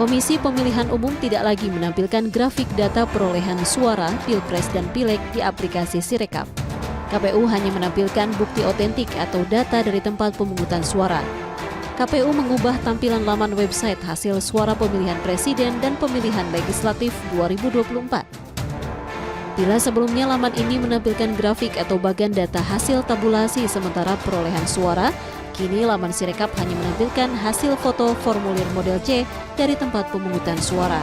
Komisi Pemilihan Umum tidak lagi menampilkan grafik data perolehan suara Pilpres dan Pileg di aplikasi Sirekap. KPU hanya menampilkan bukti otentik atau data dari tempat pemungutan suara. KPU mengubah tampilan laman website hasil suara pemilihan presiden dan pemilihan legislatif 2024. Bila sebelumnya laman ini menampilkan grafik atau bagan data hasil tabulasi sementara perolehan suara, kini laman Sirekap hanya menampilkan hasil foto formulir model C dari tempat pemungutan suara.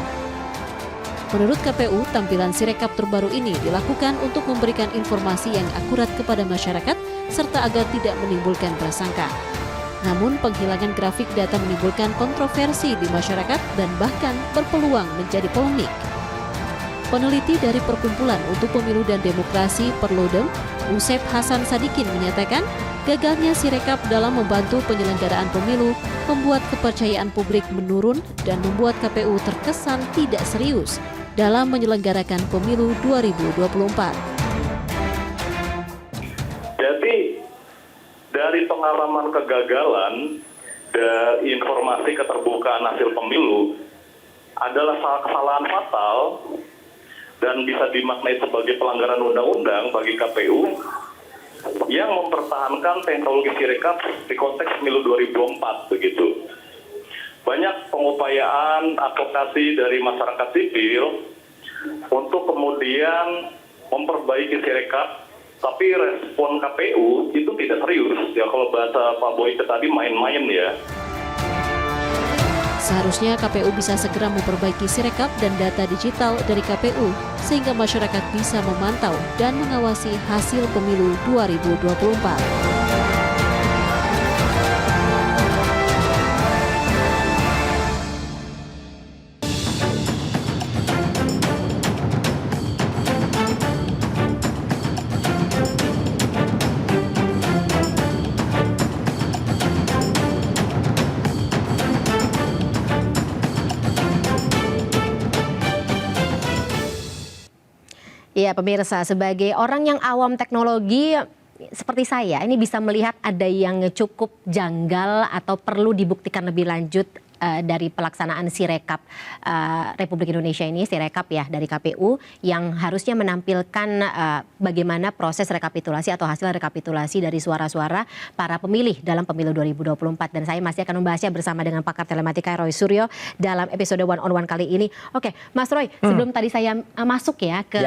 Menurut KPU, tampilan Sirekap terbaru ini dilakukan untuk memberikan informasi yang akurat kepada masyarakat serta agar tidak menimbulkan prasangka. Namun, penghilangan grafik data menimbulkan kontroversi di masyarakat dan bahkan berpeluang menjadi polemik. Peneliti dari Perkumpulan untuk Pemilu dan Demokrasi Perludem, Usep Hasan Sadikin menyatakan, gagalnya Sirekap dalam membantu penyelenggaraan pemilu membuat kepercayaan publik menurun dan membuat KPU terkesan tidak serius dalam menyelenggarakan pemilu 2024. Jadi, dari pengalaman kegagalan dari informasi keterbukaan hasil pemilu adalah kesalahan fatal dan bisa dimaknai sebagai pelanggaran undang-undang bagi KPU yang mempertahankan teknologi Sirekap di konteks pemilu 2024 begitu. Banyak pengupayaan advokasi dari masyarakat sipil untuk kemudian memperbaiki Sirekap, tapi respon KPU itu tidak serius. Ya kalau bahasa Pak Boyke tadi main-main ya. Seharusnya KPU bisa segera memperbaiki Sirekap dan data digital dari KPU sehingga masyarakat bisa memantau dan mengawasi hasil pemilu 2024. Ya, pemirsa, sebagai orang yang awam teknologi seperti saya, ini bisa melihat ada yang cukup janggal atau perlu dibuktikan lebih lanjut dari pelaksanaan Sirekap Republik Indonesia ini, Sirekap ya dari KPU yang harusnya menampilkan bagaimana proses rekapitulasi atau hasil rekapitulasi dari suara-suara para pemilih dalam pemilu 2024. Dan saya masih akan membahasnya bersama dengan pakar telematika Roy Suryo dalam episode One on One kali ini. Oke, Mas Roy, sebelum tadi saya masuk ya ke...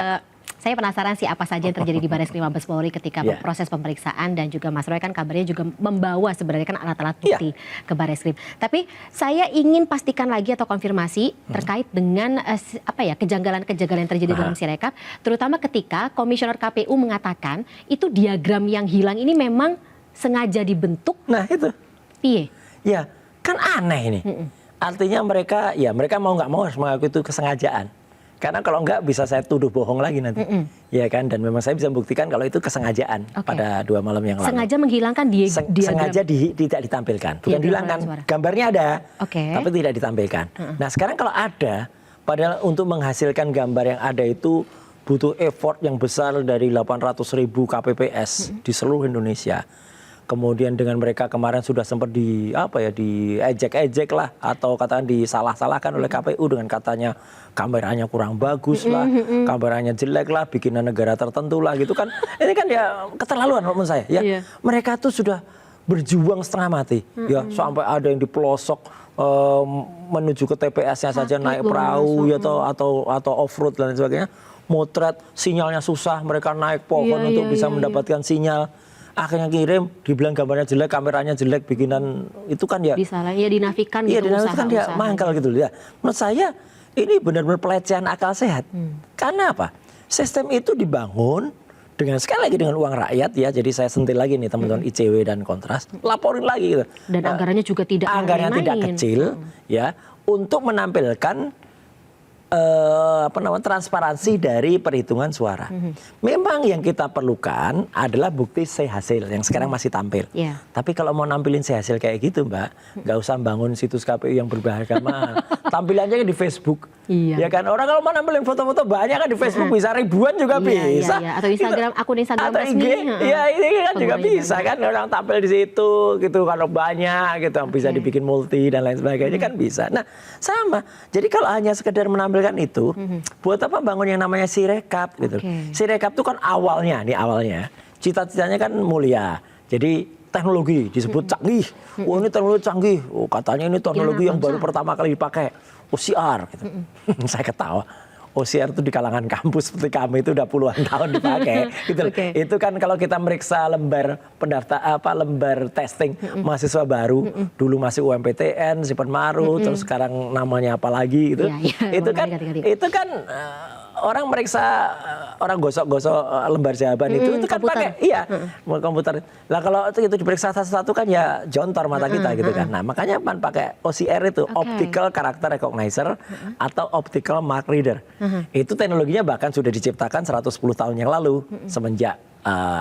Saya penasaran sih apa saja yang terjadi di Barreskrim Mabes Polri ketika proses pemeriksaan, dan juga Mas Roy kan kabarnya juga membawa sebenarnya kan alat-alat bukti ke Barreskrim. Tapi saya ingin pastikan lagi atau konfirmasi terkait dengan kejanggalan-kejanggalan yang terjadi dalam Sirekap, terutama ketika Komisioner KPU mengatakan itu diagram yang hilang ini memang sengaja dibentuk. Nah itu. Piye? Ya kan aneh ini. Artinya mereka mau nggak mau harus mengaku itu kesengajaan. Karena kalau enggak bisa saya tuduh bohong lagi nanti. Ya kan, dan memang saya bisa membuktikan kalau itu kesengajaan pada 2 malam yang lalu. Sengaja menghilangkan diagram. Sengaja tidak ditampilkan. Bukan dihilangkan, gambarnya ada, tapi tidak ditampilkan. Nah sekarang kalau ada, padahal untuk menghasilkan gambar yang ada itu butuh effort yang besar dari 800.000 KPPS di seluruh Indonesia. Kemudian dengan mereka kemarin sudah sempat diejek-ejek lah, atau katakan disalah-salahkan oleh KPU dengan katanya kameranya kurang bagus lah, kameranya jelek lah, bikinan negara tertentu lah gitu kan. Ini kan ya keterlaluan menurut saya ya. Mereka tuh sudah berjuang setengah mati ya, sampai ada yang di pelosok menuju ke TPS-nya saja naik perahu ya, atau off-road dan sebagainya. Motret sinyalnya susah, mereka naik pohon untuk bisa mendapatkan sinyal. Akhirnya kirim, dibilang gambarnya jelek, kameranya jelek, bikinan itu kan ya disalahin, ya dinafikan gitu. Iya, dinafikan dia mangkal gitu ya. Menurut saya ini benar-benar pelecehan akal sehat. Karena apa? Sistem itu dibangun dengan sekali lagi dengan uang rakyat ya. Jadi saya sentil lagi nih teman-teman ICW dan Kontras, laporin lagi gitu. Dan anggarannya juga tidak kecil ya, untuk menampilkan transparansi dari perhitungan suara. Memang yang kita perlukan adalah bukti C hasil yang sekarang masih tampil. Tapi kalau mau nampilin C hasil kayak gitu, Mbak, nggak usah bangun situs KPU yang berbagai mahal. Tampilannya di Facebook. Ya kan orang kalau mau nampilin foto-foto banyak kan di Facebook bisa ribuan juga bisa. Iya. Atau Instagram, akun Instagram atau resmi. Iya ini kan juga bisa kan orang tampil di situ gitu kalau banyak gitu bisa dibikin multi dan lain sebagainya kan bisa. Nah sama. Jadi kalau hanya sekedar menampilkan itu, buat apa bangun yang namanya Sirekap gitu. Sirekap itu kan awalnya cita-citanya kan mulia. Jadi teknologi disebut canggih. Oh ini teknologi canggih. Oh katanya ini teknologi yang baru pertama kali dipakai. OCR gitu. Saya ketawa. OCR itu di kalangan kampus seperti kami itu udah puluhan tahun dipakai gitu. Itu kan kalau kita meriksa lembar lembar testing mahasiswa baru, dulu masih UMPTN, Sipen Maru, terus sekarang namanya apa lagi gitu. Itu kan orang meriksa orang gosok-gosok lembar jawaban itu kan pakai komputer. Lah kalau itu diperiksa satu-satu kan ya jontor mata kita gitu kan. Nah, makanya pakai OCR itu Optical Character Recognizer atau Optical Mark Reader. Itu teknologinya bahkan sudah diciptakan 110 tahun yang lalu semenjak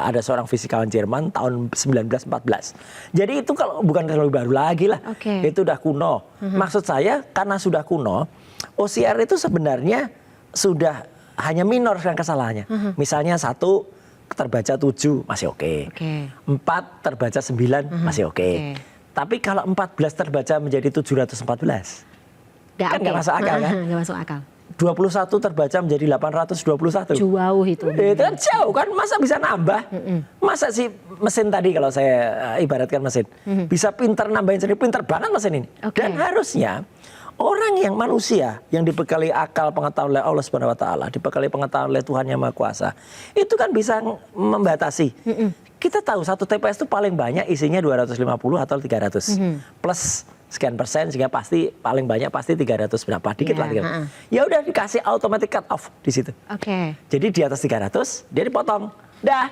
ada seorang fisikawan Jerman tahun 1914. Jadi itu kalau bukan teknologi baru lagi lah. Itu udah kuno. Maksud saya karena sudah kuno, OCR itu sebenarnya sudah hanya minor kan kesalahannya. Misalnya 1 terbaca 7 masih oke. 4 terbaca 9 masih oke. Tapi kalau 14 terbaca menjadi 714 kan nggak masuk akal kan? Nggak masuk akal. 21 terbaca menjadi 821. Jauh itu. Itu kan jauh kan, masa bisa nambah? Masa si mesin tadi kalau saya ibaratkan mesin bisa pinter nambahin sendiri, pinter banget mesin ini. Dan harusnya orang yang manusia yang dibekali akal pengetahuan oleh Allah Subhanahu wa taala, dibekali pengetahuan oleh Tuhan Yang Maha Kuasa, itu kan bisa membatasi. Kita tahu satu TPS itu paling banyak isinya 250 atau 300. Plus sekian persen sehingga pasti paling banyak pasti 300 berapa dikit lah. Ya udah dikasih automatic cut off di situ. Jadi di atas 300 dia dipotong. Dah.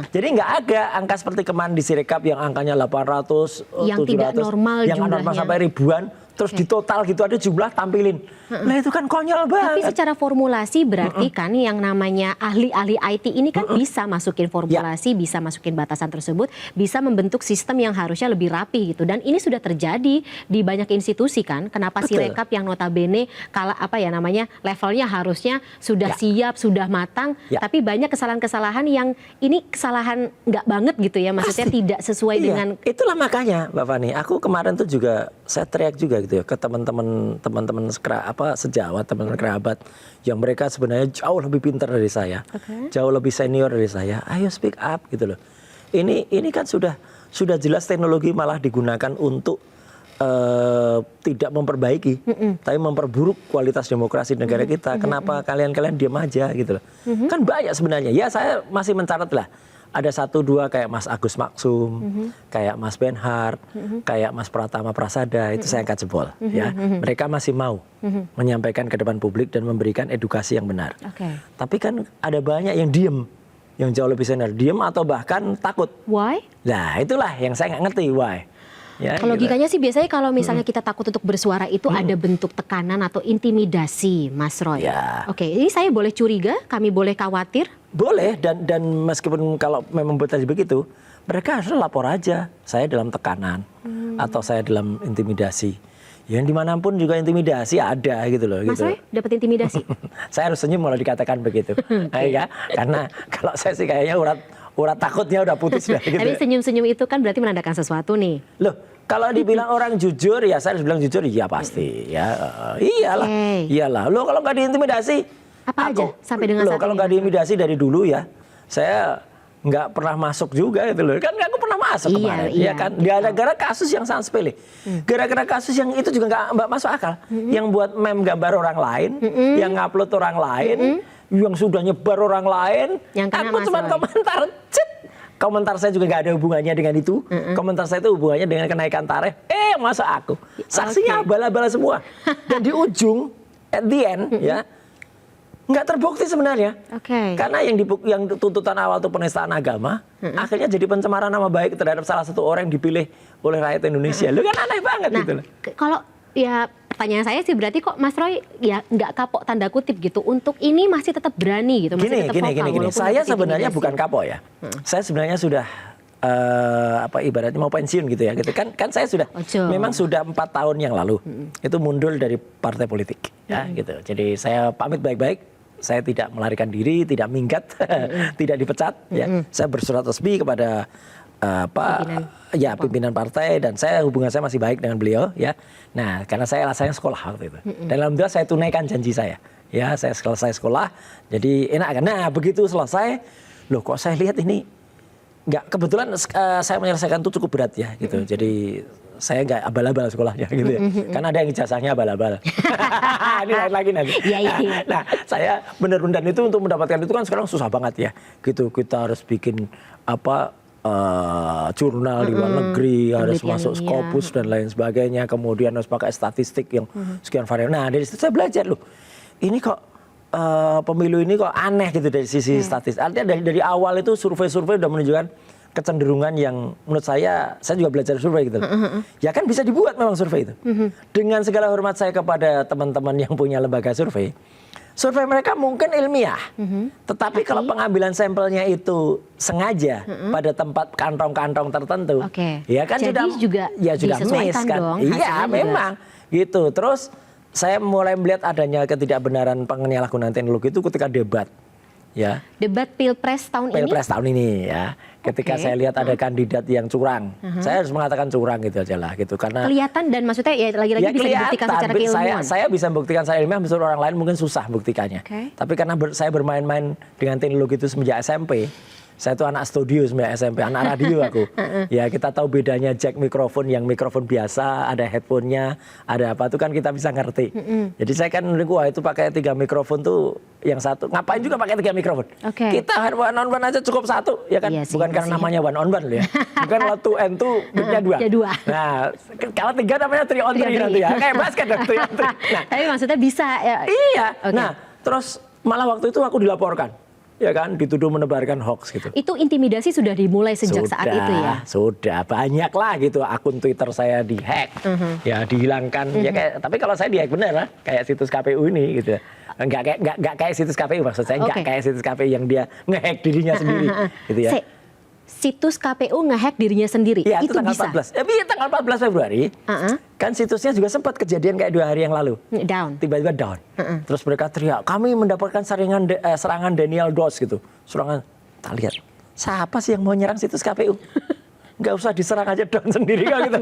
Jadi nggak ada angka seperti kemarin di Sirekap yang angkanya 800, yang 700, tidak normal yang normal sampai ribuan. Terus di total gitu ada jumlah tampilin. Nah itu kan konyol banget. Tapi secara formulasi berarti kan yang namanya ahli-ahli IT ini kan bisa masukin formulasi, bisa masukin batasan tersebut, bisa membentuk sistem yang harusnya lebih rapi gitu. Dan ini sudah terjadi di banyak institusi kan. Kenapa Sirekap yang notabene levelnya harusnya sudah siap, sudah matang, tapi banyak kesalahan-kesalahan yang ini kesalahan nggak banget gitu ya. Maksudnya tidak sesuai dengan. Itulah makanya Mbak Fani, aku kemarin tuh juga saya teriak juga gitu ya ke teman-teman sejawat, teman-teman kerabat yang mereka sebenarnya jauh lebih pintar dari saya, jauh lebih senior dari saya. Ayo speak up gitu loh. Ini kan sudah jelas teknologi malah digunakan untuk tidak memperbaiki, tapi memperburuk kualitas demokrasi negara kita. Kenapa kalian diam aja gitu loh? Kan banyak sebenarnya. Ya saya masih mencatat lah. Ada 1-2 kayak Mas Agus Maksum, kayak Mas Benhart, kayak Mas Pratama Prasada, itu saya angkat jempol. Ya. Mereka masih mau menyampaikan ke depan publik dan memberikan edukasi yang benar. Tapi kan ada banyak yang diem, yang jauh lebih senior, diem atau bahkan takut. Why? Nah itulah yang saya nggak ngerti why. Ya, kalau logikanya sih biasanya kalau misalnya kita takut untuk bersuara itu ada bentuk tekanan atau intimidasi, Mas Roy. Ini saya boleh curiga, kami boleh khawatir? Boleh, dan meskipun kalau memang betul begitu, mereka harus lapor aja. Saya dalam tekanan atau saya dalam intimidasi. Yang dimanapun juga intimidasi ada gitu loh. Mas Roy dapat intimidasi? Saya harus senyum kalau dikatakan begitu. Ya, karena kalau saya sih kayaknya urat takutnya udah putus dah gitu. Tapi senyum-senyum itu kan berarti menandakan sesuatu nih. Loh, kalau dibilang orang jujur ya saya harus bilang jujur ya pasti ya. Iyalah. Loh kalau nggak diintimidasi apa aja sampai dengan saat ini? Kalau nggak diintimidasi dari dulu ya saya nggak pernah masuk juga gitu loh. Kan aku pernah masuk kemarin. Iya kan. Gara-gara kasus yang sangat sepele. Gara-gara kasus yang itu juga nggak masuk akal. Yang buat meme gambar orang lain, yang ngupload orang lain, yang sudah nyebar orang lain, aku cuma komentar, komentar saya juga nggak ada hubungannya dengan itu, komentar saya itu hubungannya dengan kenaikan tarif, masa aku, saksinya bala-bala semua, dan di ujung, at the end, ya, nggak terbukti sebenarnya, karena yang tuntutan awal itu penistaan agama, akhirnya jadi pencemaran nama baik terhadap salah satu orang yang dipilih oleh rakyat Indonesia, lu kan aneh banget gitu loh. Kalau ya pertanyaan saya sih berarti kok Mas Roy ya nggak kapok tanda kutip gitu untuk ini masih tetap berani gitu, masih tetap vokal. Gini. Saya sebenarnya bukan kapok ya. Saya sebenarnya sudah ibaratnya mau pensiun gitu ya gitu kan saya sudah memang sudah 4 tahun yang lalu itu mundur dari partai politik ya gitu. Jadi saya pamit baik-baik, saya tidak melarikan diri, tidak minggat, tidak dipecat ya. Saya bersurat resmi kepada pimpinan partai dan hubungan saya masih baik dengan beliau ya. Nah, karena saya sekolah waktu itu. Dan alhamdulillah saya tunaikan janji saya. Ya, saya selesai sekolah. Jadi enak kan. Nah, begitu selesai, loh kok saya lihat ini kebetulan saya menyelesaikan itu cukup berat ya gitu. Jadi saya nggak abal-abal sekolahnya gitu ya. Karena ada yang ijazahnya abal-abal. Ini lain lagi nanti. Nah, saya benar-benar itu untuk mendapatkan itu kan sekarang susah banget ya. Gitu kita harus bikin jurnal di luar negeri, harus masuk Scopus dan lain sebagainya, kemudian harus pakai statistik yang sekian variabel. Nah, dari situ saya belajar loh, ini kok pemilu ini kok aneh gitu dari sisi statistik. Artinya dari awal itu survei-survei udah menunjukkan kecenderungan yang menurut saya juga belajar survei gitu. Ya kan bisa dibuat memang survei itu. Dengan segala hormat saya kepada teman-teman yang punya lembaga survei, survei mereka mungkin ilmiah, tetapi kalau pengambilan sampelnya itu sengaja pada tempat kantong-kantong tertentu, ya kan sudah miss kan? Iya memang gitu. Terus saya mulai melihat adanya ketidakbenaran penyalahgunaan teknologi itu ketika debat, ya. Debat pilpres tahun ini. Pilpres tahun ini ya. Ketika saya lihat ada kandidat yang curang, saya harus mengatakan curang gitu aja lah gitu karena kelihatan dan maksudnya ya lagi-lagi bisa dibuktikan secara keilmuan. Saya bisa membuktikan secara ilmiah, menurut orang lain mungkin susah buktikannya. Tapi karena saya bermain-main dengan teknologi itu semenjak SMP. Saya tuh anak studio sebenarnya SMP, anak radio aku. Ya kita tahu bedanya jack mikrofon yang mikrofon biasa, ada headphone-nya, ada apa tuh kan kita bisa ngerti. Jadi saya kan wah itu pakai 3 mikrofon tuh yang satu. Ngapain juga pakai 3 mikrofon? Kita one on one aja cukup 1 ya kan? Iya sih, bukan karena namanya one on one loh ya. Bukan kalau 2 tuh mic-nya 2. Nah, kalau 3 namanya 3 on 3 nanti ya. Kayak basket dong 3 on 3. Nah, tapi maksudnya bisa ya. Iya. Nah, terus malah waktu itu aku dilaporkan. Ya kan, dituduh menebarkan hoax gitu. Itu intimidasi sudah dimulai sejak saat itu ya? Sudah, banyak lah gitu akun Twitter saya dihack, ya dihilangkan. Ya kayak, tapi kalau saya dihack bener lah, kayak situs KPU ini gitu. Enggak kayak situs KPU maksud saya, enggak kayak situs KPU yang dia ngehack dirinya sendiri gitu ya. Situs KPU ngehack dirinya sendiri, ya, itu tanggal bisa? 14. Tanggal 14 Februari, kan situsnya juga sempat kejadian kayak 2 hari yang lalu. Down. Tiba-tiba down. Terus mereka teriak, kami mendapatkan serangan Daniel Dos gitu. Serangan, tak lihat, siapa sih yang mau nyerang situs KPU? Nggak usah diserang aja down sendiri kan gitu.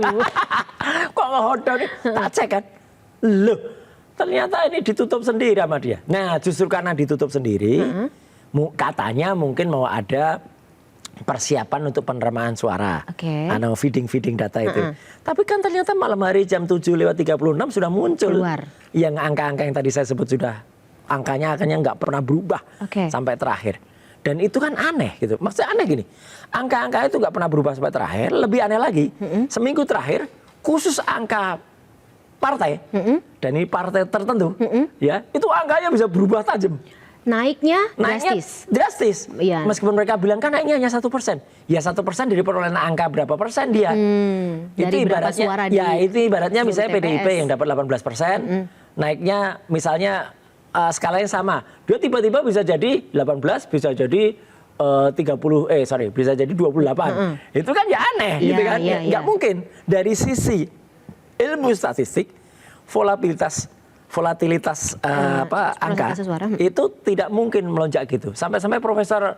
Kok nge-down nih? Tak cek kan. Loh, ternyata ini ditutup sendiri sama dia. Nah, justru karena ditutup sendiri, katanya mungkin mau ada persiapan untuk penerimaan suara, feeding data itu. Tapi kan ternyata malam hari jam 7:36 sudah muncul yang angka-angka yang tadi saya sebut sudah angkanya nggak pernah berubah sampai terakhir. Dan itu kan aneh gitu. Maksudnya aneh gini, angka-angka itu nggak pernah berubah sampai terakhir. Lebih aneh lagi, seminggu terakhir khusus angka partai dan ini partai tertentu, ya itu angkanya bisa berubah tajam. Naiknya drastis. Ya. Meskipun mereka bilang kan naiknya hanya 1%. Ya 1% dari perolehan angka berapa persen dia. Itu ibaratnya suara itu ibaratnya misalnya PDIP yang dapat 18%, naiknya misalnya skalanya sama. Dia tiba-tiba bisa jadi 18, bisa jadi bisa jadi 28. Itu kan ya aneh gitu kan. Nggak mungkin. Dari sisi ilmu statistik, volatilitas angka itu tidak mungkin melonjak gitu. Sampai profesor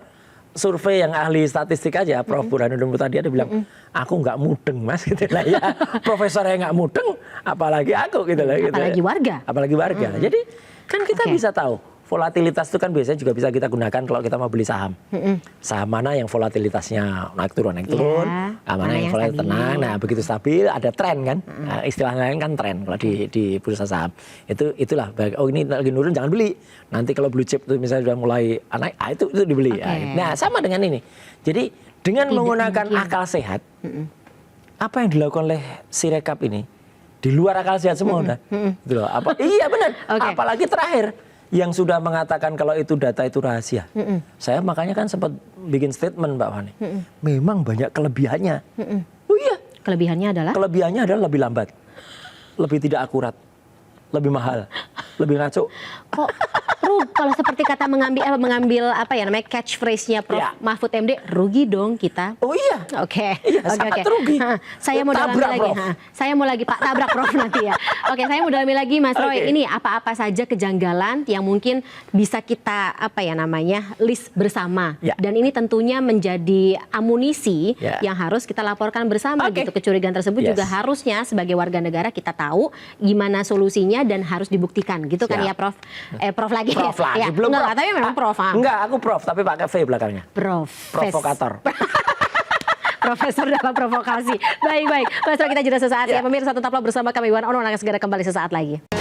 survei yang ahli statistik aja, Prof. Burhanuddin tadi ada bilang, aku nggak mudeng mas gitu lah ya. Profesornya nggak mudeng, apalagi aku gitu lah. Apalagi warga. Jadi kan kita bisa tahu. Volatilitas itu kan biasanya juga bisa kita gunakan kalau kita mau beli saham. Saham mana yang volatilitasnya naik turun, mana yang volatilitas tenang. Nah begitu stabil ada tren kan. Nah, istilah lain kan tren kalau di bursa saham. Itulah. Oh ini lagi nurun jangan beli. Nanti kalau blue chip itu misalnya sudah mulai naik, itu dibeli. Nah sama dengan ini. Jadi dengan menggunakan akal sehat, apa yang dilakukan oleh Sirekap ini di luar akal sehat semua udah. Gitu loh. Iya benar. Apalagi terakhir. Yang sudah mengatakan kalau itu data itu rahasia. Saya makanya kan sempat bikin statement Mbak Fani. Memang banyak kelebihannya. Oh iya. Kelebihannya adalah? Kelebihannya adalah lebih lambat. Lebih tidak akurat. Lebih mahal. Lebih ngaco. Kok Waduh, kalau seperti kata mengambil apa ya namanya catchphrase-nya Prof. Mahfud MD, rugi dong kita. Oh iya. Oke. Iya, sangat rugi. Saya mau dalami lagi. Saya mau lagi Pak tabrak Prof nanti ya. Oke, saya mau dalami lagi Mas Roy. Ini apa-apa saja kejanggalan yang mungkin bisa kita apa ya namanya list bersama. Dan ini tentunya menjadi amunisi yang harus kita laporkan bersama gitu. Kecurigaan tersebut juga harusnya sebagai warga negara kita tahu gimana solusinya dan harus dibuktikan gitu kan ya Prof. Prof lagi. Prof lagi. Ya, Belum enggak, Prof. tapi memang Prof. Enggak, aku Prof tapi pakai V belakangnya. Provokator. Profesor dalam provokasi. Baik. Mas Roy, kita jeda sesaat ya. Pemirsa tetaplah bersama kami. One on One akan segera kembali sesaat lagi.